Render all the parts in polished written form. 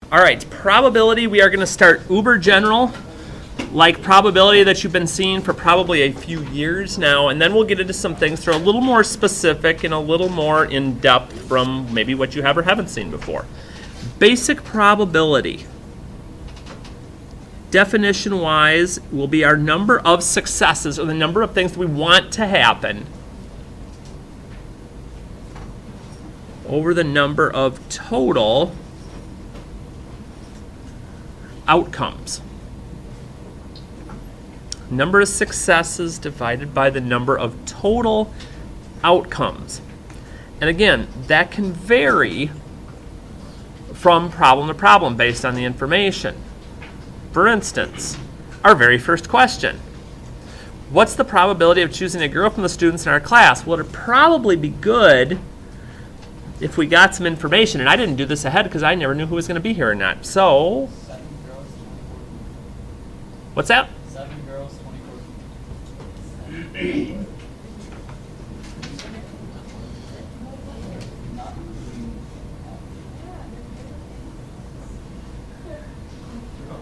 All right, probability, we are going to start uber general, like probability that you've been seeing for probably a few years now, and then we'll get into some things that are a little more specific and a little more in-depth from maybe what you have or haven't seen before. Basic probability, definition-wise, will be our number of successes, or the number of things that we want to happen, over the number of total outcomes. Number of successes divided by the number of total outcomes. And again, that can vary from problem to problem based on the information. For instance, our very first question. What's the probability of choosing a girl from the students in our class? Well, it'd probably be good if we got some information. And I didn't do this ahead because I never knew who was going to be here or not. So, 7 girls, 24. What's that? 7 girls, 24.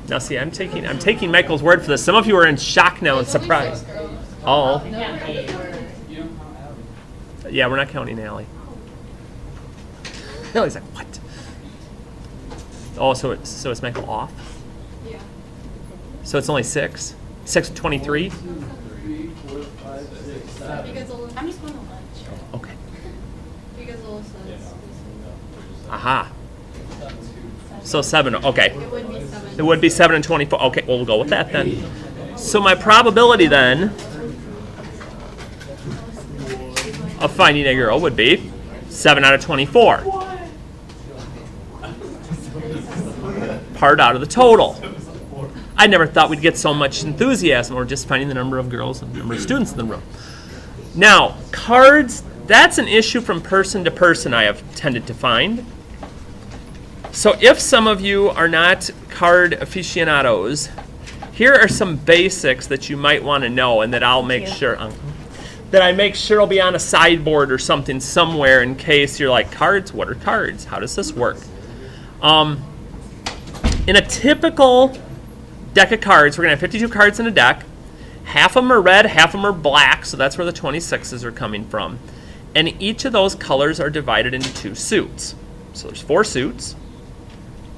Now see, I'm taking Michael's word for this. Some of you are in shock now and surprised. Oh. Yeah, we're not counting Allie. No, he's like, what? Oh, so it's Michael off? Yeah. So it's only 6? 6 to 23? 1, 2, 3, 4, 5, 6, 7. I'm just going to lunch. Okay. Because Alyssa is. Aha. So 7, okay. It would be 7. It would be 7 and 24. Okay, well, we'll go with that then. So my probability then of finding a girl would be 7 out of 24. Part out of the total. I never thought we'd get so much enthusiasm or just finding the number of girls and the number of students in the room. Now, cards, that's an issue from person to person, I have tended to find. So if some of you are not card aficionados, here are some basics that you might want to know and that I'll make sure will be on a sideboard or something somewhere in case you're like, cards? What are cards? How does this work? In a typical deck of cards, we're going to have 52 cards in a deck. Half of them are red, half of them are black, so that's where the 26s are coming from. And each of those colors are divided into 2 suits. So there's 4 suits.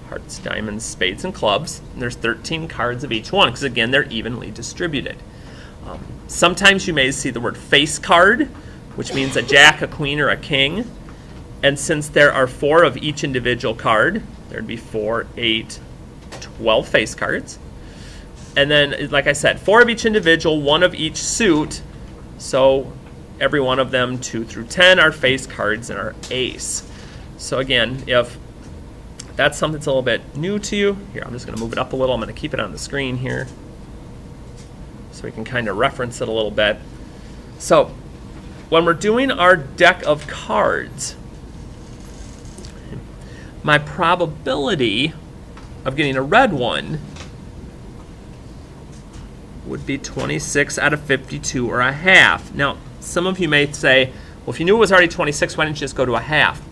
Hearts, diamonds, spades, and clubs. And there's 13 cards of each one because, again, they're evenly distributed. Sometimes you may see the word face card, which means a jack, a queen, or a king. And since there are 4 of each individual card, there'd be 4, 8, 12 face cards. And then, like I said, 4 of each individual, 1 of each suit. So every one of them, 2 through 10, are face cards and are ace. So again, if that's something that's a little bit new to you. Here, I'm just going to move it up a little. I'm going to keep it on the screen here so we can kind of reference it a little bit. So when we're doing our deck of cards, my probability of getting a red one would be 26 out of 52 or a half. Now, some of you may say, well, if you knew it was already 26, why didn't you just go to a half?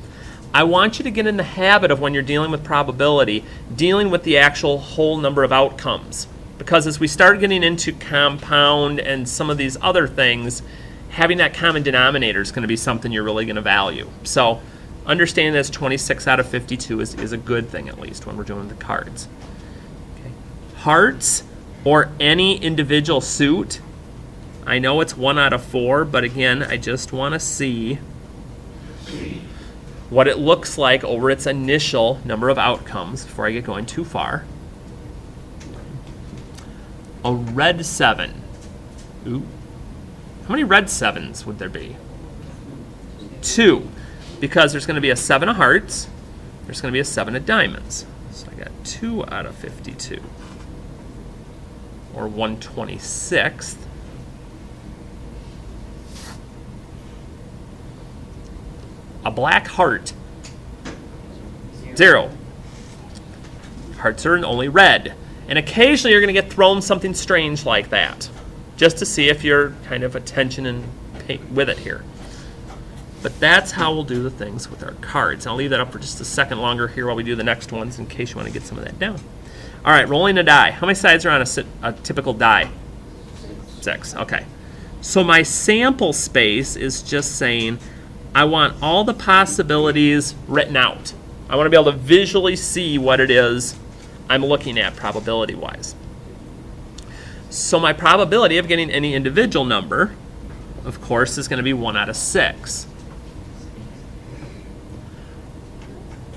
I want you to get in the habit of, when you're dealing with probability, dealing with the actual whole number of outcomes. Because as we start getting into compound and some of these other things, having that common denominator is going to be something you're really going to value. So understanding that 26 out of 52 is a good thing, at least, when we're doing the cards. Okay. Hearts, or any individual suit, I know it's 1 out of 4, but again, I just want to see what it looks like over its initial number of outcomes before I get going too far. A red 7. Ooh. How many red 7s would there be? 2. Because there's going to be a 7 of hearts. There's going to be a 7 of diamonds. So I got 2 out of 52. Or 1/26. A black heart. 0. Hearts are only red. And occasionally you're going to get thrown something strange like that, just to see if you're kind of attention and with it here. But that's how we'll do the things with our cards. I'll leave that up for just a second longer here while we do the next ones in case you want to get some of that down. All right, rolling a die. How many sides are on a typical die? 6. Okay. So my sample space is just saying I want all the possibilities written out. I want to be able to visually see what it is I'm looking at probability-wise. So my probability of getting any individual number, of course, is going to be 1 out of 6.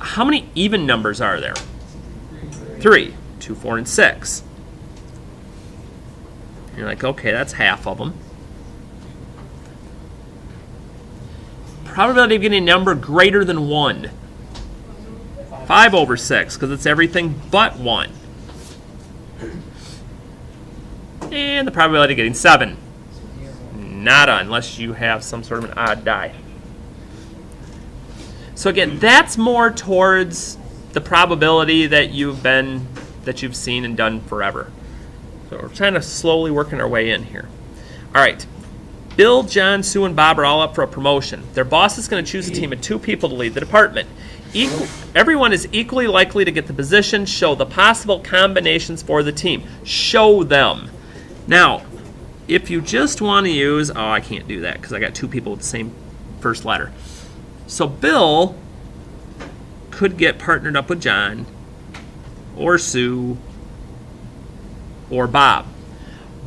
How many even numbers are there? 3. 2, 4, and 6. You're like, okay, that's half of them. Probability of getting a number greater than 1. 5 over 6, because it's everything but 1. And the probability of getting 7. Nada, unless you have some sort of an odd die. So again, that's more towards the probability that you've seen and done forever. So we're kind of slowly working our way in here. All right. Bill, John, Sue, and Bob are all up for a promotion. Their boss is going to choose a team of 2 people to lead the department. Everyone is equally likely to get the position. Show the possible combinations for the team. Show them. Now, if you just want to use, oh, I can't do that because I got 2 people with the same first letter. So Bill could get partnered up with John or Sue or Bob.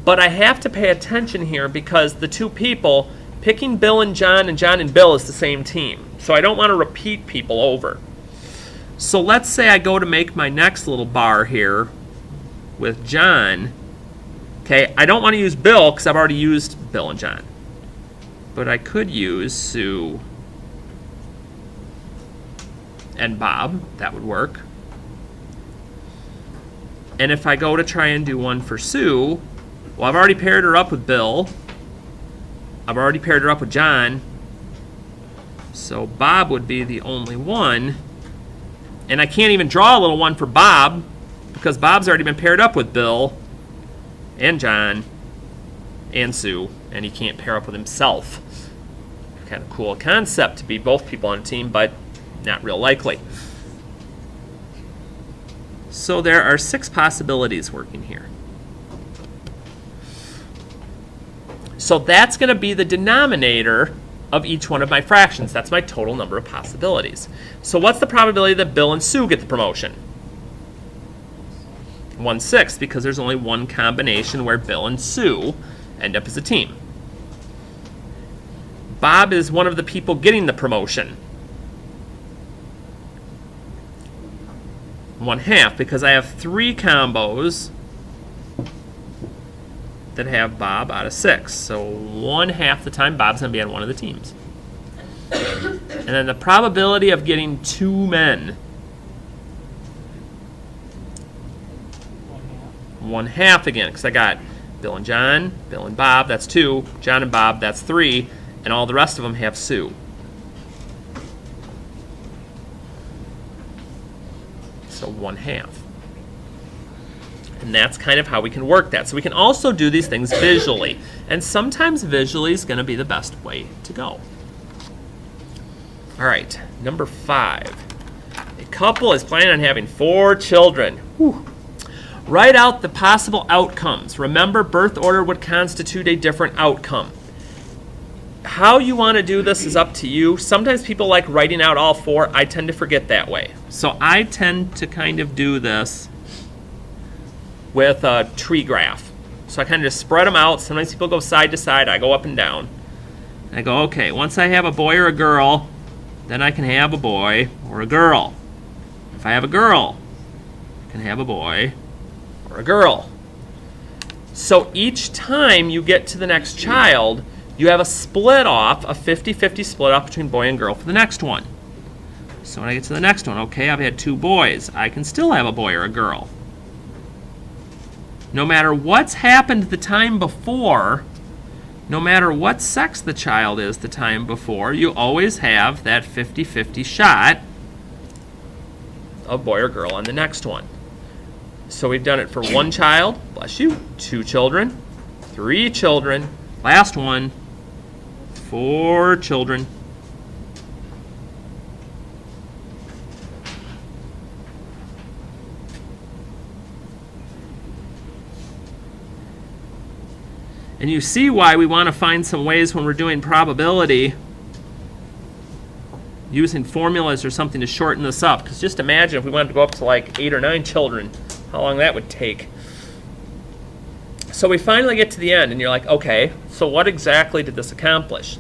But I have to pay attention here because the 2 people, picking Bill and John and Bill is the same team. So I don't want to repeat people over. So let's say I go to make my next little bar here with John. Okay, I don't want to use Bill because I've already used Bill and John. But I could use Sue and Bob. That would work. And if I go to try and do one for Sue, well, I've already paired her up with Bill. I've already paired her up with John. So Bob would be the only one. And I can't even draw a little one for Bob because Bob's already been paired up with Bill and John and Sue, and he can't pair up with himself. Kind of cool concept to be both people on a team, but not real likely. So there are 6 possibilities working here. So that's going to be the denominator of each one of my fractions. That's my total number of possibilities. So what's the probability that Bill and Sue get the promotion? 1/6, because there's only one combination where Bill and Sue end up as a team. Bob is one of the people getting the promotion. 1/2, because I have 3 combos that have Bob out of 6. So 1/2 the time Bob's going to be on one of the teams. And then the probability of getting 2 men. 1/2 again, because I got Bill and John, Bill and Bob, that's 2. John and Bob, that's 3. And all the rest of them have Sue. So 1/2. And that's kind of how we can work that. So we can also do these things visually. And sometimes visually is going to be the best way to go. All right, number 5. A couple is planning on having 4 children. Whew. Write out the possible outcomes. Remember, birth order would constitute a different outcome. How you want to do this is up to you. Sometimes people like writing out all 4. I tend to forget that way. So I tend to kind of do this with a tree graph. So I kind of just spread them out. Sometimes people go side to side. I go up and down. And I go, okay, once I have a boy or a girl, then I can have a boy or a girl. If I have a girl, I can have a boy or a girl. So each time you get to the next child, you have a split off, a 50-50 split off between boy and girl for the next one. So when I get to the next one, okay, I've had 2 boys. I can still have a boy or a girl. No matter what's happened the time before, no matter what sex the child is the time before, you always have that 50-50 shot of boy or girl on the next one. So we've done it for 1 child, bless you, 2 children, 3 children, last one, 4 children, And you see why we want to find some ways when we're doing probability using formulas or something to shorten this up. Because just imagine if we wanted to go up to like 8 or 9 children, how long that would take. So we finally get to the end, and you're like, okay, so what exactly did this accomplish?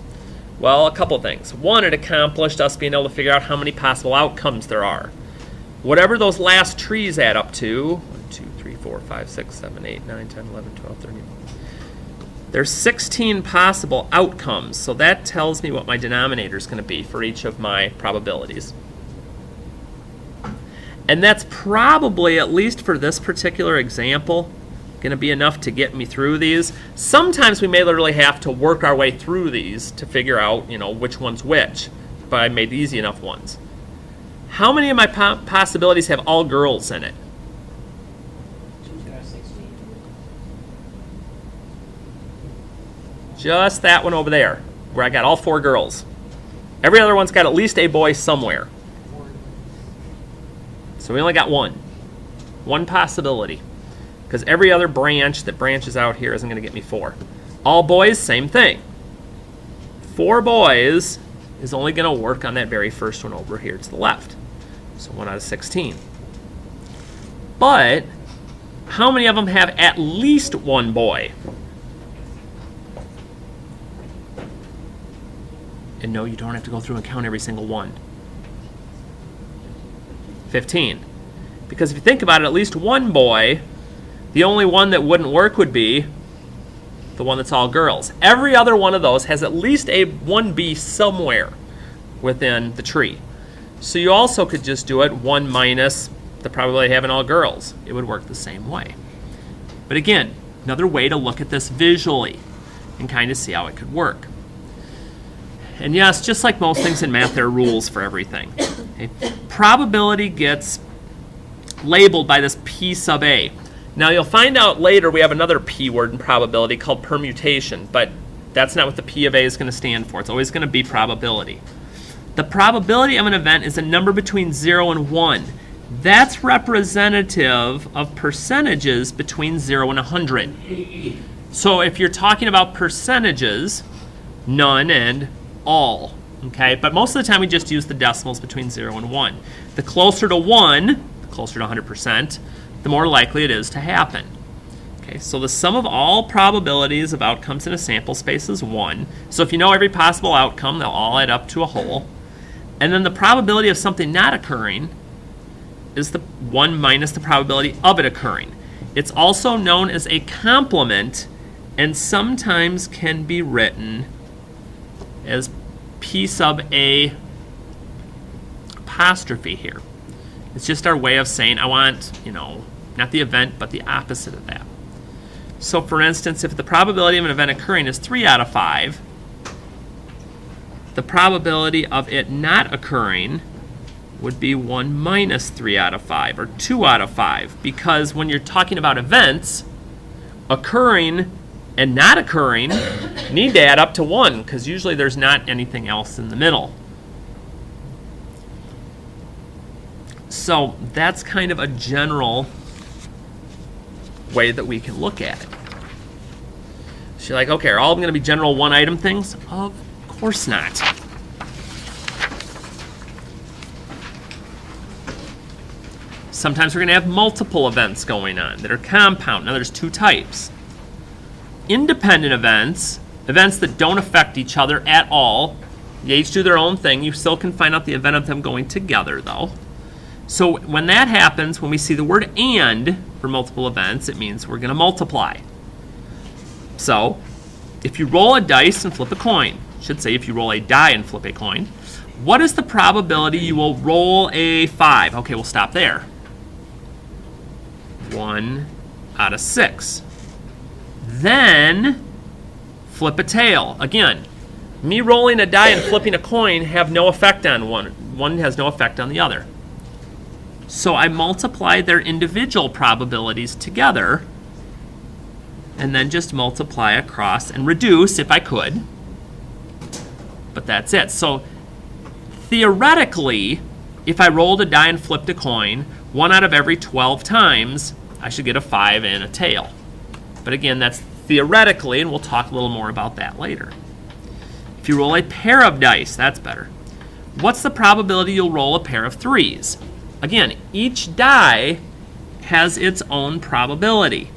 Well, a couple things. One, it accomplished us being able to figure out how many possible outcomes there are. Whatever those last trees add up to, 1, 2, 3, 4, 5, 6, 7, 8, 9, 10, 11, 12, 13. There's 16 possible outcomes, so that tells me what my denominator is going to be for each of my probabilities. And that's probably, at least for this particular example, going to be enough to get me through these. Sometimes we may literally have to work our way through these to figure out, which one's which, but I made the easy enough ones. How many of my possibilities have all girls in it? Just that one over there, where I got all 4 girls. Every other one's got at least a boy somewhere. So we only got one possibility. Because every other branch that branches out here isn't going to get me 4. All boys, same thing. 4 boys is only going to work on that very first one over here to the left. So 1 out of 16. But how many of them have at least one boy? And no, you don't have to go through and count every single one. 15. Because if you think about it, at least one boy, the only one that wouldn't work would be the one that's all girls. Every other one of those has at least a 1B somewhere within the tree. So you also could just do it 1 minus the probability of having all girls. It would work the same way. But again, another way to look at this visually and kind of see how it could work. And yes, just like most things in math, there are rules for everything. Okay? Probability gets labeled by this P sub A. Now you'll find out later we have another P word in probability called permutation, but that's not what the P of A is going to stand for. It's always going to be probability. The probability of an event is a number between 0 and 1. That's representative of percentages between 0 and 100. So if you're talking about percentages, none and all. Okay, but most of the time we just use the decimals between 0 and 1. The closer to 1, the closer to 100%, the more likely it is to happen. Okay, so the sum of all probabilities of outcomes in a sample space is 1. So if you know every possible outcome, they'll all add up to a whole. And then the probability of something not occurring is the 1 minus the probability of it occurring. It's also known as a complement and sometimes can be written as P sub A apostrophe here. It's just our way of saying I want, not the event, but the opposite of that. So for instance, if the probability of an event occurring is 3 out of 5, the probability of it not occurring would be 1 minus 3 out of 5, or 2 out of 5, because when you're talking about events, occurring and not occurring need to add up to 1, because usually there's not anything else in the middle. So that's kind of a general way that we can look at it. So you're like, okay, are all of them going to be general one-item things? Of course not. Sometimes we're going to have multiple events going on that are compound. Now there's 2 types. Independent events, events that don't affect each other at all. They each do their own thing. You still can find out the event of them going together, though. So when that happens, when we see the word and for multiple events, it means we're going to multiply. So if you roll a dice and flip a coin, I should say if you roll a die and flip a coin, what is the probability you will roll a 5? Okay, we'll stop there. 1 out of 6. Then flip a tail. Again, me rolling a die and flipping a coin have no effect on one. One has no effect on the other. So I multiply their individual probabilities together and then just multiply across and reduce if I could. But that's it. So theoretically, if I rolled a die and flipped a coin, 1 out of every 12 times, I should get a 5 and a tail. But again, that's theoretically, and we'll talk a little more about that later. If you roll a pair of dice, that's better. What's the probability you'll roll a pair of 3s? Again, each die has its own probability.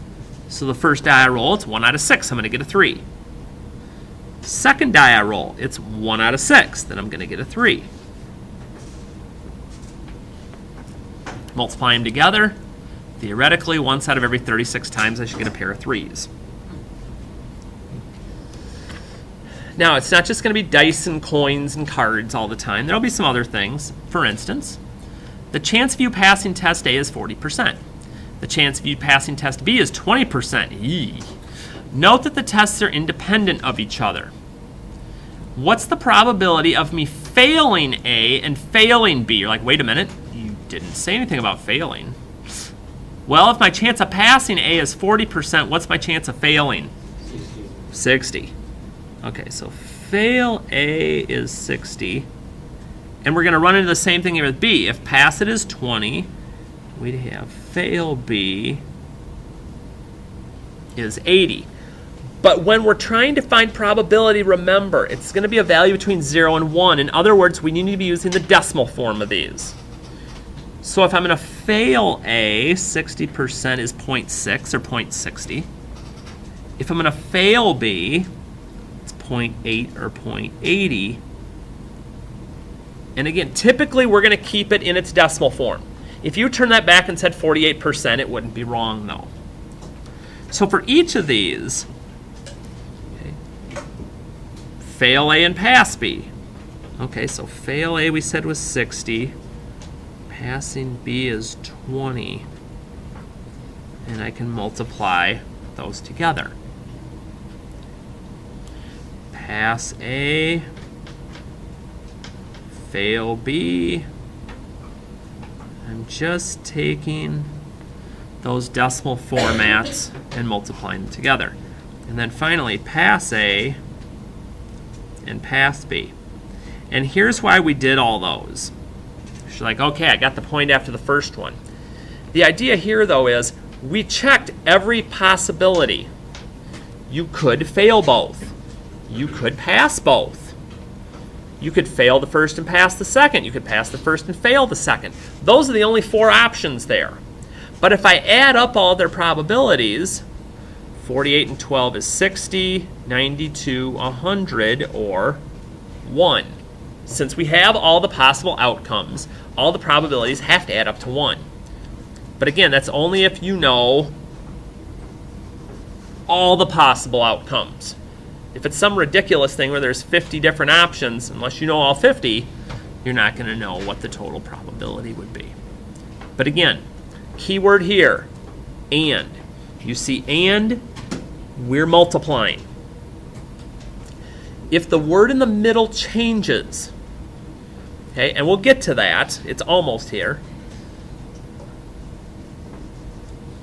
So the first die I roll, it's 1 out of 6. I'm going to get a 3. Second die I roll, it's 1 out of 6. Then I'm going to get a 3. Multiply them together. Theoretically, once out of every 36 times, I should get a pair of 3s. Now, it's not just going to be dice and coins and cards all the time. There'll be some other things. For instance, the chance of you passing test A is 40%. The chance of you passing test B is 20%. Eee. Note that the tests are independent of each other. What's the probability of me failing A and failing B? You're like, wait a minute, you didn't say anything about failing. Well, if my chance of passing A is 40%, what's my chance of failing? 60. Okay, so fail A is 60. And we're going to run into the same thing here with B. If pass it is 20, we'd have fail B is 80. But when we're trying to find probability, remember, it's going to be a value between 0 and 1. In other words, we need to be using the decimal form of these. So if I'm going to fail A, 60% is 0.6 or 0.60. If I'm going to fail B, it's 0.8 or 0.80. And again, typically we're going to keep it in its decimal form. If you turn that back and said 48%, it wouldn't be wrong, though. So for each of these, okay, fail A and pass B. Okay, so fail A we said was 60. Passing B is 20. And I can multiply those together. Pass A, fail B. I'm just taking those decimal formats and multiplying them together. And then finally, pass A and pass B. And here's why we did all those. She's like, okay, I got the point after the first one. The idea here, though, is we checked every possibility. You could fail both. You could pass both. You could fail the first and pass the second. You could pass the first and fail the second. Those are the only 4 options there. But if I add up all their probabilities, 48 and 12 is 60, 92, 100, or 1. Since we have all the possible outcomes, all the probabilities have to add up to 1. But again, that's only if you know all the possible outcomes. If it's some ridiculous thing where there's 50 different options, unless you know all 50, you're not going to know what the total probability would be. But again, keyword here, and. You see and, we're multiplying. If the word in the middle changes, okay, and we'll get to that, it's almost here.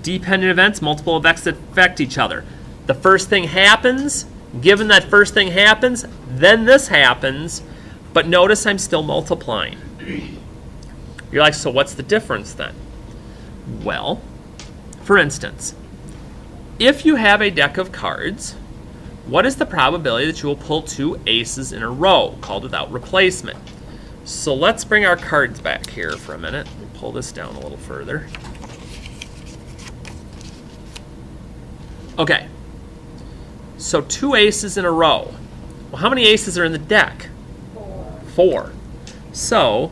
Dependent events, multiple effects that affect each other. The first thing happens, given that first thing happens, then this happens, but notice I'm still multiplying. You're like, so what's the difference then? Well, for instance, if you have a deck of cards, what is the probability that you will pull 2 aces in a row, called without replacement? So let's bring our cards back here for a minute. We'll pull this down a little further. Okay, so 2 aces in a row. Well, how many aces are in the deck? 4. So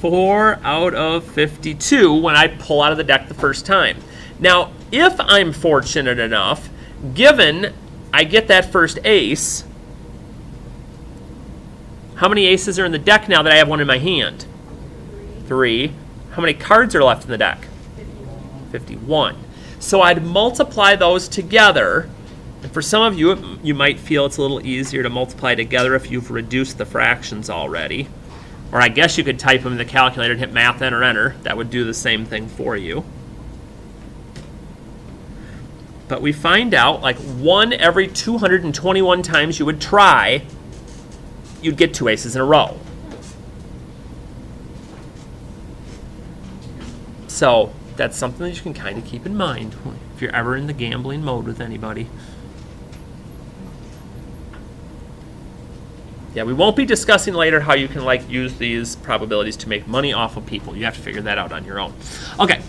4 out of 52 when I pull out of the deck the first time. Now, if I'm fortunate enough, given I get that first ace, how many aces are in the deck now that I have one in my hand? 3. How many cards are left in the deck? 51. So I'd multiply those together. And for some of you, you might feel it's a little easier to multiply together if you've reduced the fractions already. Or I guess you could type them in the calculator and hit math, enter, enter. That would do the same thing for you. But we find out, like 1 every 221 times you would try, you'd get 2 aces in a row. So that's something that you can kind of keep in mind if you're ever in the gambling mode with anybody. Yeah, we won't be discussing later how you can use these probabilities to make money off of people. You have to figure that out on your own. Okay,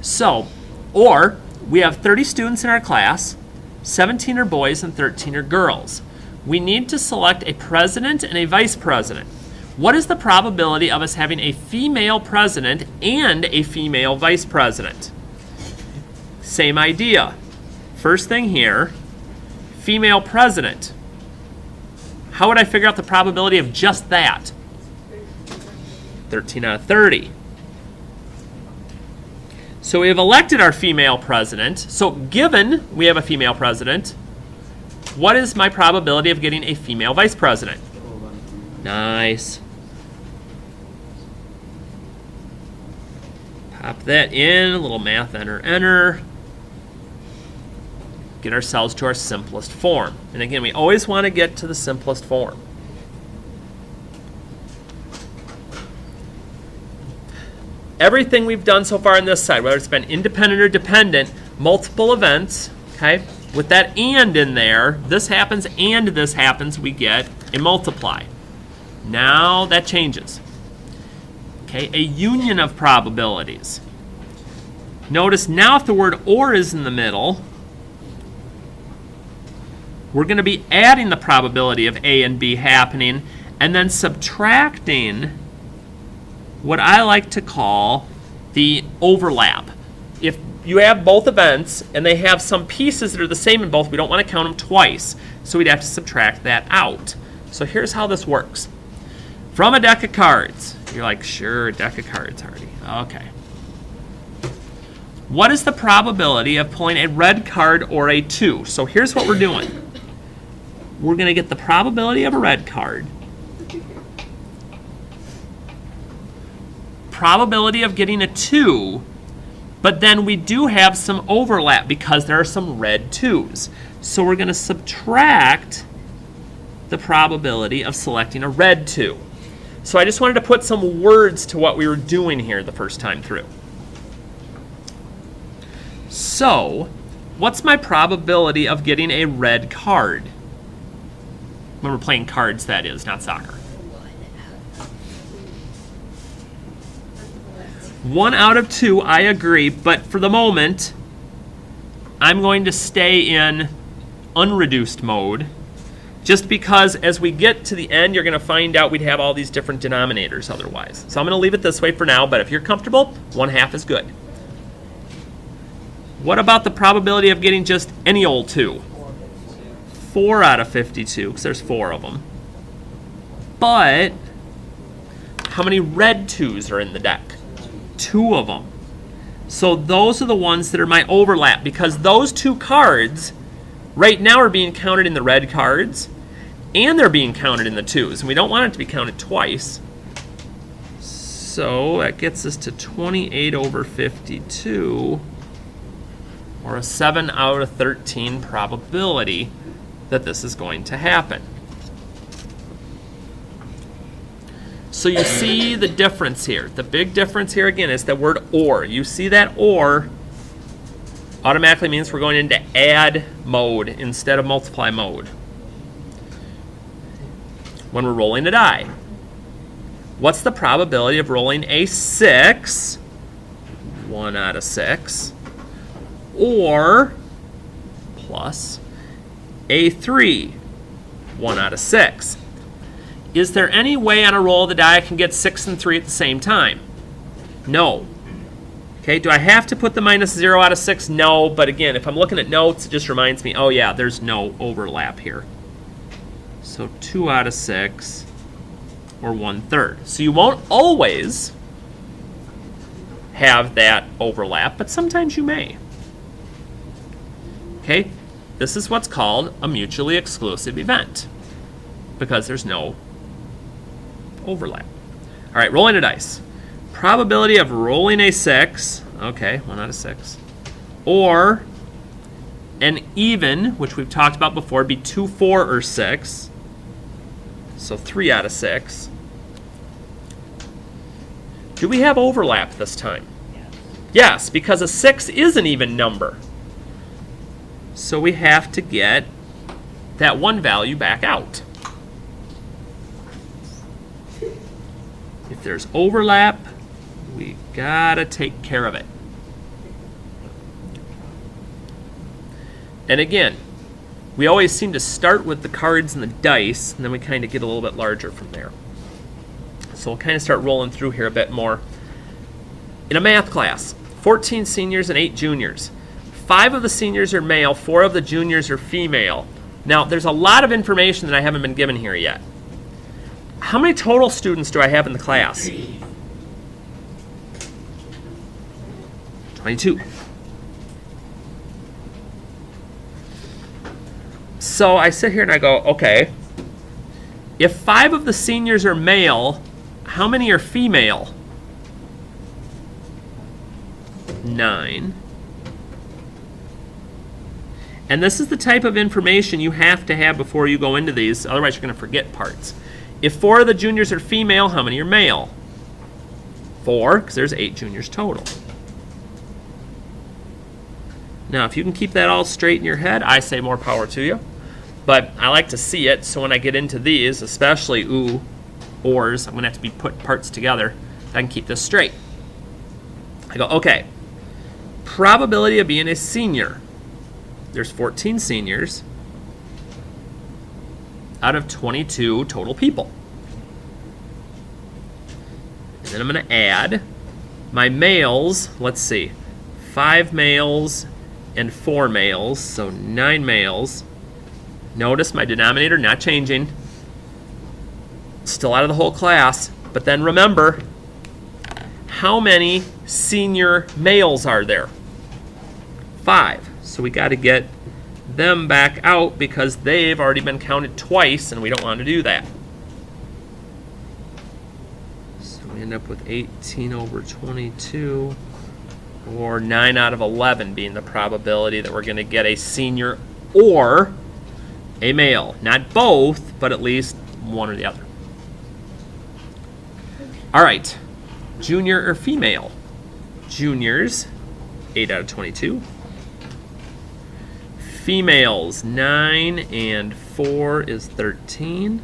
so, or we have 30 students in our class, 17 are boys and 13 are girls. We need to select a president and a vice president. What is the probability of us having a female president and a female vice president? Same idea. First thing here, female president. How would I figure out the probability of just that? 13 out of 30. So we have elected our female president. So given we have a female president, what is my probability of getting a female vice president? Nice. Pop that in, a little math, enter, enter. Get ourselves to our simplest form. And again, we always want to get to the simplest form. Everything we've done so far on this side, whether it's been independent or dependent, multiple events, okay? With that and in there, this happens and this happens, we get a multiply. Now that changes. Okay, a union of probabilities. Notice now if the word or is in the middle, we're going to be adding the probability of A and B happening and then subtracting what I like to call the overlap. If you have both events and they have some pieces that are the same in both, we don't want to count them twice. So we'd have to subtract that out. So here's how this works. From a deck of cards, you're like, sure, a deck of cards, Harty. Okay. What is the probability of pulling a red card or a 2? So here's what we're doing. We're going to get the probability of a red card, probability of getting a 2, but then we do have some overlap because there are some red 2s. So we're going to subtract the probability of selecting a red 2. So I just wanted to put some words to what we were doing here the first time through. So, what's my probability of getting a red card? When we're playing cards, that is, not soccer. 1 out of 2, I agree, but for the moment, I'm going to stay in unreduced mode, just because as we get to the end, you're going to find out we'd have all these different denominators otherwise. So I'm going to leave it this way for now, but if you're comfortable, 1/2 is good. What about the probability of getting just any old 2? 4 out of 52, because there's 4 of them. But how many red 2s are in the deck? 2 of them. So those are the ones that are my overlap, because those 2 cards right now are being counted in the red cards, and they're being counted in the 2s, and we don't want it to be counted twice. So that gets us to 28 over 52, or a 7 out of 13 probability that this is going to happen. So you see the difference here. The big difference here again is the word or. You see that or automatically means we're going into add mode instead of multiply mode. When we're rolling a die, what's the probability of rolling a 6, 1 out of 6, or plus a 3, 1 out of 6? Is there any way on a roll of the die I can get 6 and 3 at the same time? No. Okay, do I have to put the minus 0 out of 6? No, but again, if I'm looking at notes, it just reminds me, oh yeah, there's no overlap here. So 2 out of 6, or 1/3. So you won't always have that overlap, but sometimes you may. Okay, this is what's called a mutually exclusive event, because there's no overlap. All right, rolling a dice. Probability of rolling a 6, okay, 1 out of 6, or an even, which we've talked about before, be 2, 4, or 6, so 3 out of 6. Do we have overlap this time? Yes, because a 6 is an even number. So we have to get that one value back out. If there's overlap, we gotta take care of it. And again, we always seem to start with the cards and the dice, and then we kind of get a little bit larger from there. So we'll kind of start rolling through here a bit more. In a math class, 14 seniors and 8 juniors. 5 of the seniors are male, 4 of the juniors are female. Now, there's a lot of information that I haven't been given here yet. How many total students do I have in the class? 22. So I sit here and I go, okay, if 5 of the seniors are male, how many are female? 9. And this is the type of information you have to have before you go into these, otherwise you're going to forget parts. If 4 of the juniors are female, how many are male? 4, because there's 8 juniors total. Now, if you can keep that all straight in your head, I say more power to you. But I like to see it, so when I get into these, especially ors, I'm going to have to be put parts together. I can keep this straight. I go, okay, probability of being a senior. There's 14 seniors out of 22 total people. And then I'm going to add my males. Let's see, 5 males and 4 males, so 9 males. Notice my denominator not changing. Still out of the whole class. But then remember, how many senior males are there? 5. So we got to get them back out because they've already been counted twice, and we don't want to do that. So we end up with 18 over 22, or 9 out of 11 being the probability that we're going to get a senior or a male. Not both, but at least one or the other. All right, junior or female? Juniors, 8 out of 22. Females, 9 and 4 is 13.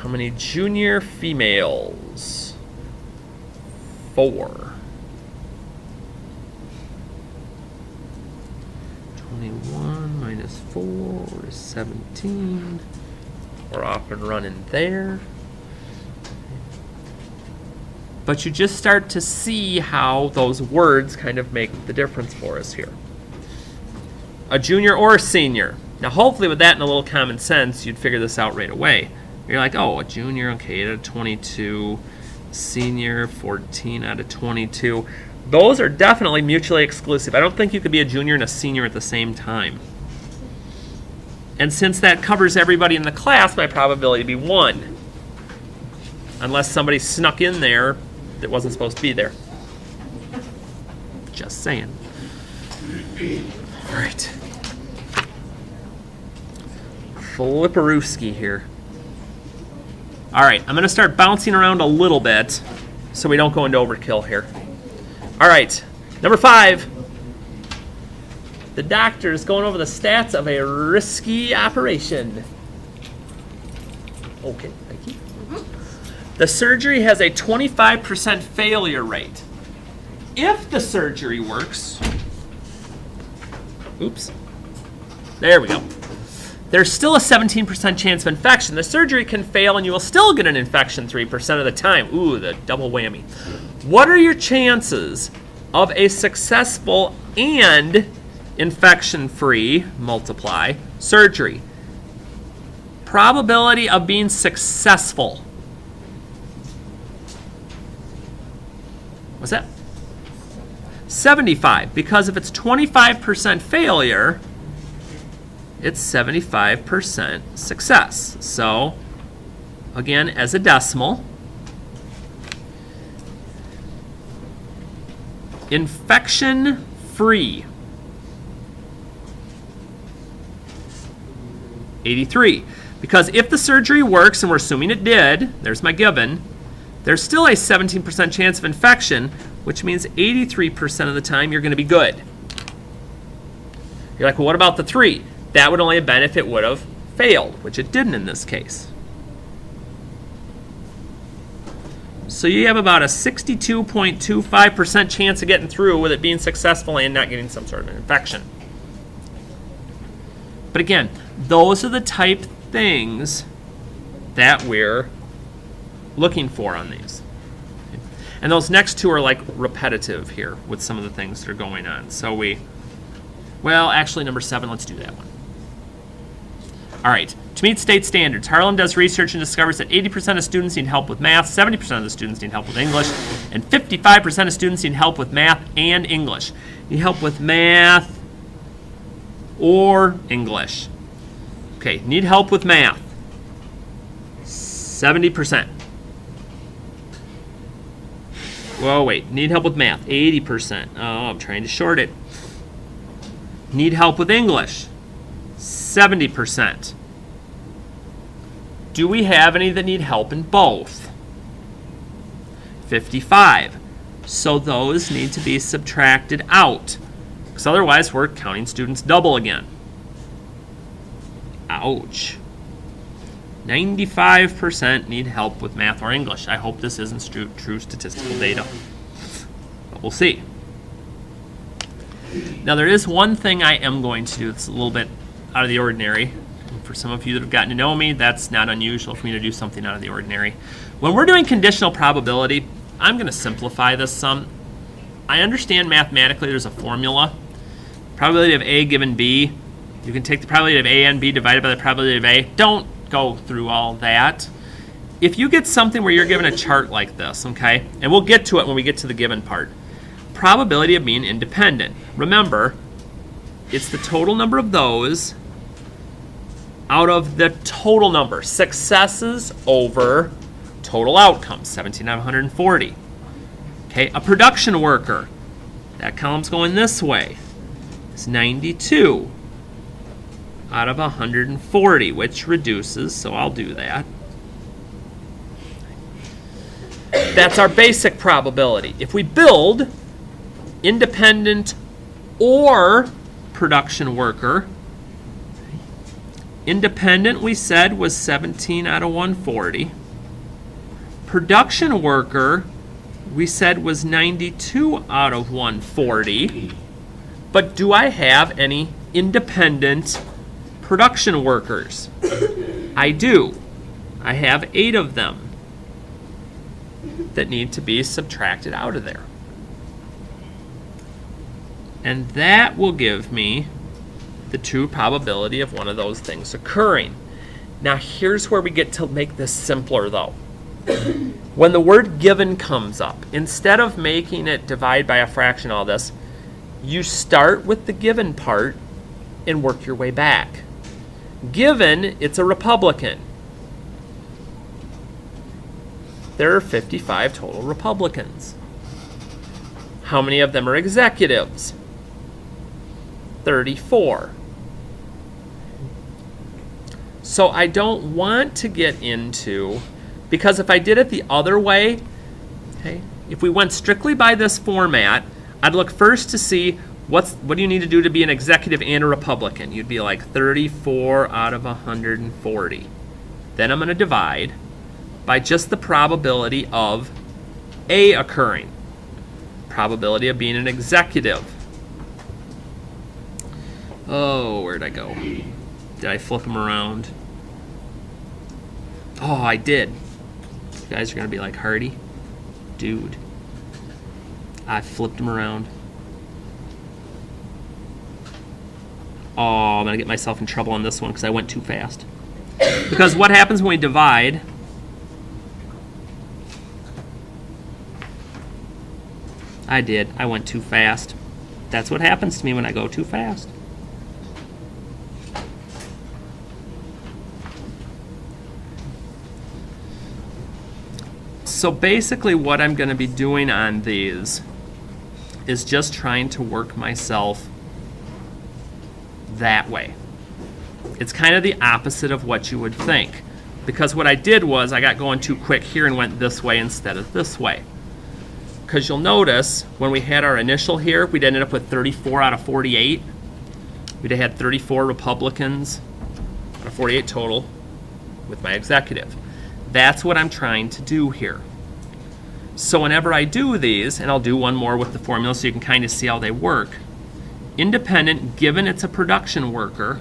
How many junior females? 4. 21 minus 4 is 17. We're off and running there. But you just start to see how those words kind of make the difference for us here. A junior or a senior. Now hopefully with that and a little common sense, you'd figure this out right away. You're like, oh, a junior, okay, 8 out of 22. Senior, 14 out of 22. Those are definitely mutually exclusive. I don't think you could be a junior and a senior at the same time. And since that covers everybody in the class, my probability would be 1. Unless somebody snuck in there that wasn't supposed to be there. Just saying. All right. Flipperooski here. All right, I'm going to start bouncing around a little bit so we don't go into overkill here. All right, number 5. The doctor is going over the stats of a risky operation. Okay, thank you. The surgery has a 25% failure rate. If the surgery works, oops, there we go. There's still a 17% chance of infection. The surgery can fail and you will still get an infection 3% of the time. Ooh, the double whammy. What are your chances of a successful and infection-free, multiply, surgery? Probability of being successful. What's that? 75, because if it's 25% failure, it's 75% success. So, again, as a decimal, infection-free, 83. Because if the surgery works, and we're assuming it did, there's my given, there's still a 17% chance of infection, which means 83% of the time you're going to be good. You're like, well, what about the 3? That would only have been if it would have failed, which it didn't in this case. So you have about a 62.25% chance of getting through with it being successful and not getting some sort of an infection. But again, those are the type things that we're looking for on these. And those next two are like repetitive here with some of the things that are going on. So well, actually number 7, let's do that one. All right, to meet state standards, Harlan does research and discovers that 80% of students need help with math, 70% of the students need help with English, and 55% of students need help with math and English. Need help with math or English. Okay, need help with math. 70%. Whoa, wait, need help with math. 80%. Oh, I'm trying to short it. Need help with English. 70%. Do we have any that need help in both? 55. So those need to be subtracted out, because otherwise we're counting students double again. Ouch. 95% need help with math or English. I hope this isn't true statistical data, but we'll see. Now there is one thing I am going to do that's a little bit out of the ordinary. And for some of you that have gotten to know me, that's not unusual for me to do something out of the ordinary. When we're doing conditional probability, I'm going to simplify this some. I understand mathematically there's a formula. Probability of A given B. You can take the probability of A and B divided by the probability of A. Don't go through all that. If you get something where you're given a chart like this, okay, and we'll get to it when we get to the given part. Probability of being independent. Remember, it's the total number of those out of the total number. Successes over total outcomes, 17 out of 140. Okay, a production worker. That column's going this way. It's 92 out of 140, which reduces, so I'll do that. That's our basic probability. If we build independent or production worker, independent we said was 17 out of 140. Production worker we said was 92 out of 140. But do I have any independent production workers? I do. I have 8 of them that need to be subtracted out of there. And that will give me the true probability of one of those things occurring. Now here's where we get to make this simpler though. When the word given comes up, instead of making it divide by a fraction, all this, you start with the given part and work your way back. Given, it's a Republican. There are 55 total Republicans. How many of them are executives? 34. So I don't want to get into, because if I did it the other way, okay, if we went strictly by this format, I'd look first to see what do you need to do to be an executive and a Republican. You'd be like 34 out of 140. Then I'm going to divide by just the probability of A occurring. Probability of being an executive. Oh, where'd I go? Did I flip them around? Oh, I did. You guys are going to be like, Harty, dude, I flipped them around. Oh, I'm going to get myself in trouble on this one because I went too fast. Because what happens when we divide? I did. I went too fast. That's what happens to me when I go too fast. So basically what I'm going to be doing on these is just trying to work myself that way. It's kind of the opposite of what you would think. because what I did was I got going too quick here and went this way instead of this way. Because you'll notice when we had our initial here, we'd ended up with 34 out of 48. We'd have had 34 Republicans out of 48 total with my executive. That's what I'm trying to do here. So whenever I do these, and I'll do one more with the formula so you can kind of see how they work, independent, given it's a production worker,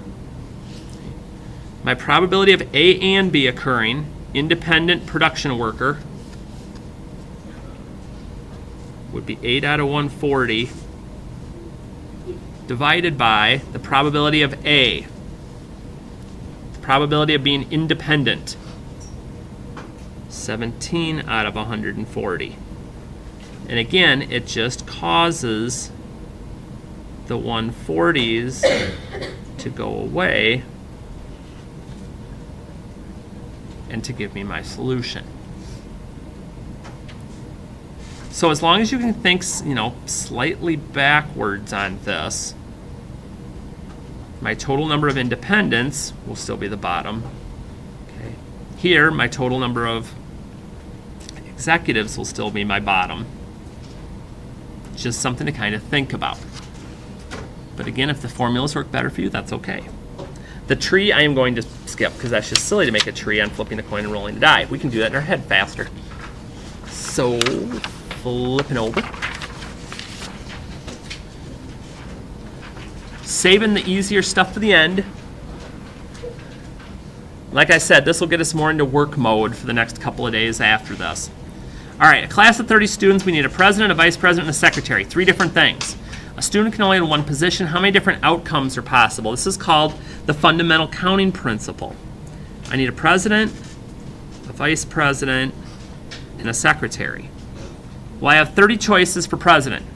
my probability of A and B occurring, independent production worker, would be 8 out of 140 divided by the probability of A, the probability of being independent, 17 out of 140. And again, it just causes the 140s to go away and to give me my solution. So as long as you can think, slightly backwards on this, my total number of independents will still be the bottom. Okay. Here, my total number of executives will still be my bottom. Just something to kind of think about. But again, if the formulas work better for you, that's okay. The tree I am going to skip because that's just silly to make a tree on flipping a coin and rolling a die. We can do that in our head faster. So, flipping over. Saving the easier stuff for the end. Like I said, this will get us more into work mode for the next couple of days after this. All right, a class of 30 students, we need a president, a vice president, and a secretary. 3 different things. A student can only have one position. How many different outcomes are possible? This is called the fundamental counting principle. I need a president, a vice president, and a secretary. Well, I have 30 choices for president.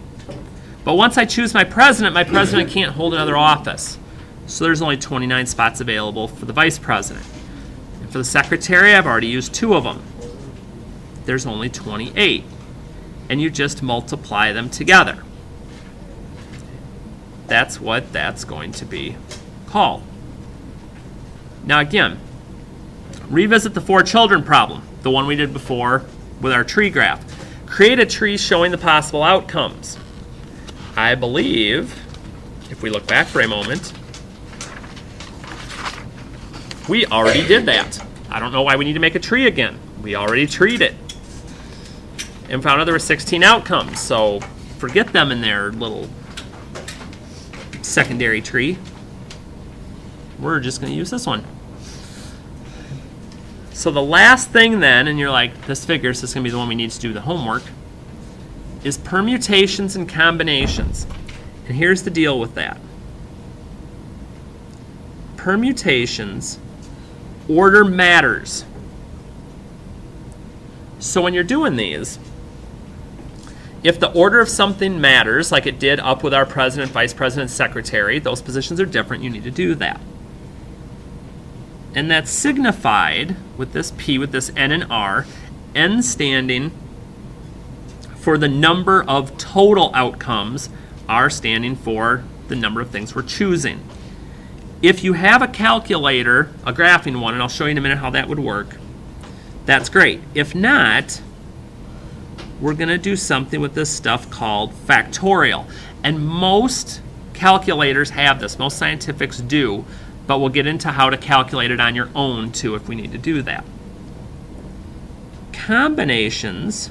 But once I choose my president can't hold another office. So there's only 29 spots available for the vice president. And for the secretary, I've already used 2 of them. There's only 28. And you just multiply them together. That's what that's going to be called. Now again, revisit the 4 children problem, the one we did before with our tree graph. Create a tree showing the possible outcomes. I believe, if we look back for a moment, we already did that. I don't know why we need to make a tree again. We already treed it and found out there were 16 outcomes. So forget them in their little secondary tree. We're just going to use this one. So the last thing then, and you're like, this figures, this is going to be the one we need to do the homework, is permutations and combinations. And here's the deal with that. Permutations, order matters. So when you're doing these, if the order of something matters, like it did up with our president, vice president, secretary, those positions are different, you need to do that. And that's signified with this P, with this N and R, N standing for the number of total outcomes, R standing for the number of things we're choosing. If you have a calculator, a graphing one, and I'll show you in a minute how that would work, that's great. If not, we're going to do something with this stuff called factorial. And most calculators have this, most scientifics do, but we'll get into how to calculate it on your own too if we need to do that. Combinations,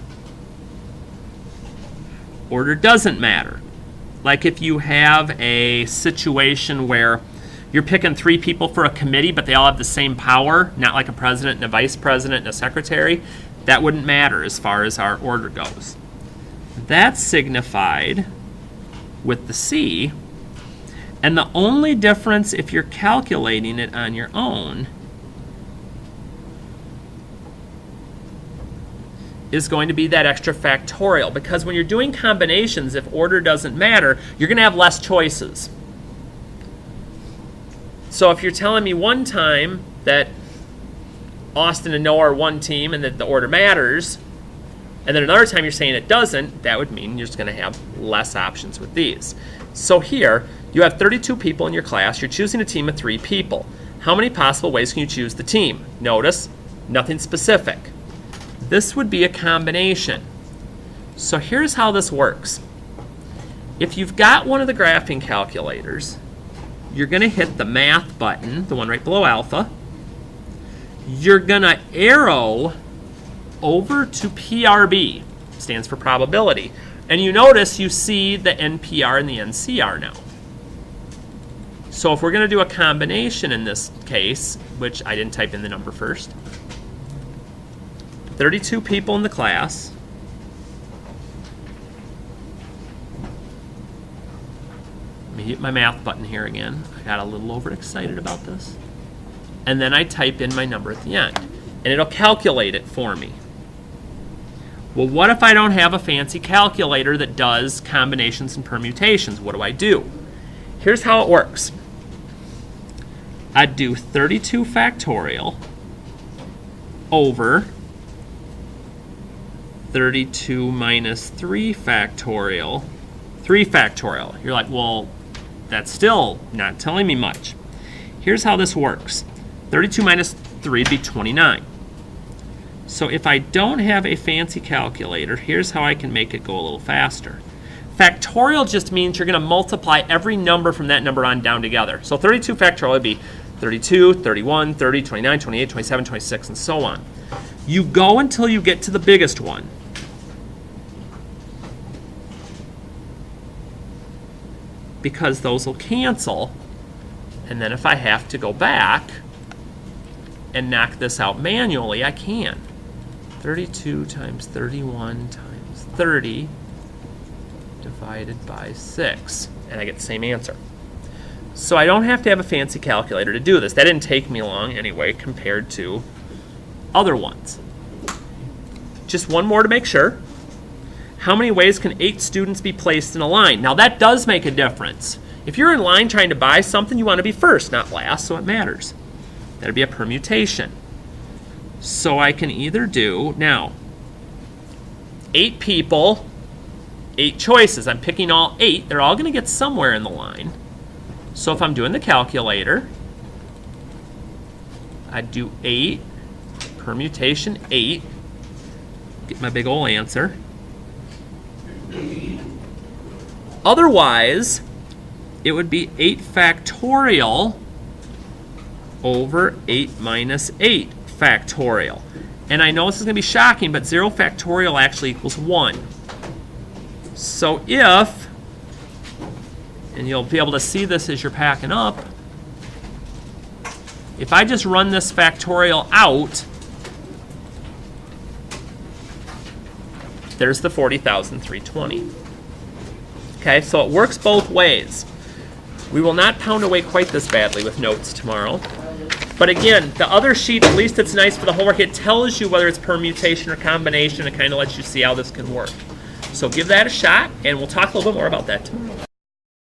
order doesn't matter. Like if you have a situation where you're picking 3 people for a committee, but they all have the same power, not like a president and a vice president and a secretary, that wouldn't matter as far as our order goes. That's signified with the C, and the only difference if you're calculating it on your own is going to be that extra factorial, because when you're doing combinations, if order doesn't matter, you're going to have less choices. So if you're telling me one time that Austin and Noah are one team and that the order matters, and then another time you're saying it doesn't, that would mean you're just going to have less options with these. So here, you have 32 people in your class. You're choosing a team of 3 people. How many possible ways can you choose the team? Notice, Nothing specific. This would be a combination. So here's how this works. If you've got one of the graphing calculators, you're going to hit the math button, the one right below alpha. You're going to arrow over to PRB, stands for probability. And you notice you see the NPR and the NCR now. So if we're going to do a combination in this case, which I didn't type in the number first, 32 people in the class. Let me hit my math button here again. I got a little overexcited about this. And then I type in my number at the end. And it'll calculate it for me. Well, what if I don't have a fancy calculator that does combinations and permutations? What do I do? Here's how it works. I'd do 32 factorial over 32 minus 3 factorial. 3 factorial. You're like, well, that's still not telling me much. Here's how this works. 32 minus 3 would be 29. So if I don't have a fancy calculator, here's how I can make it go a little faster. Factorial just means you're going to multiply every number from that number on down together. So 32 factorial would be 32, 31, 30, 29, 28, 27, 26, and so on. You go until you get to the biggest one. Because those will cancel. And then if I have to go back and knock this out manually, I can. 32 times 31 times 30 divided by 6. And I get the same answer. So I don't have to have a fancy calculator to do this. That didn't take me long anyway compared to other ones. Just one more to make sure. How many ways can 8 students be placed in a line? Now that does make a difference. If you're in line trying to buy something, you want to be first, not last, so it matters. That'd be a permutation. So I can either do, now, 8 people, 8 choices. I'm picking all 8. They're all going to get somewhere in the line. So if I'm doing the calculator, I'd do 8, permutation 8, get my big ol' answer. Otherwise, it would be 8 factorial over 8 minus 8 factorial. And I know this is going to be shocking, but 0 factorial actually equals 1. So if, and you'll be able to see this as you're packing up, if I just run this factorial out, there's the 40,320. Okay, so it works both ways. We will not pound away quite this badly with notes tomorrow. But again, the other sheet, at least it's nice for the homework, it tells you whether it's permutation or combination. It kind of lets you see how this can work. So give that a shot, and we'll talk a little bit more about that tomorrow.